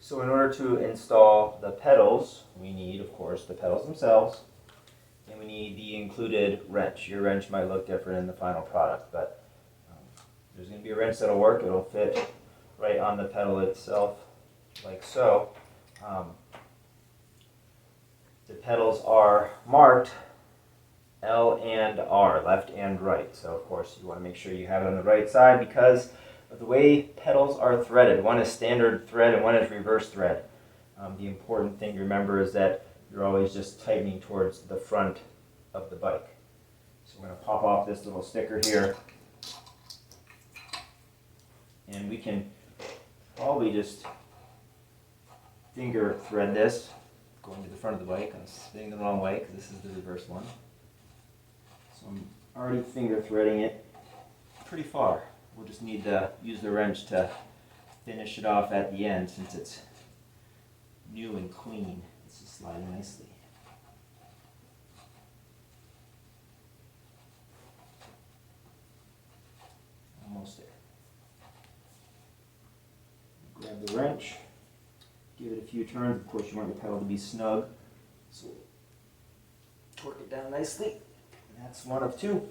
So in order to install the pedals, we need, of course, the pedals themselves, and we need the included wrench. Your wrench might look different in the final product, but there's going to be a wrench that'll work. It'll fit right on the pedal itself, like so. The pedals are marked L and R, left and right. So of course you want to make sure you have it on the right side because of the way pedals are threaded. One is standard thread and one is reverse thread. The important thing to remember is that you're always just tightening towards the front of the bike. So we're going to pop off this little sticker here, and we can probably just finger thread this going to the front of the bike. I'm spinning the wrong way because this is the reverse one. So I'm already finger threading it pretty far. We'll just need to use the wrench to finish it off at the end since it's new and clean. It's just sliding nicely. Almost there. Grab the wrench, give it a few turns. Of course you want your pedal to be snug, so torque it down nicely. And that's one of two.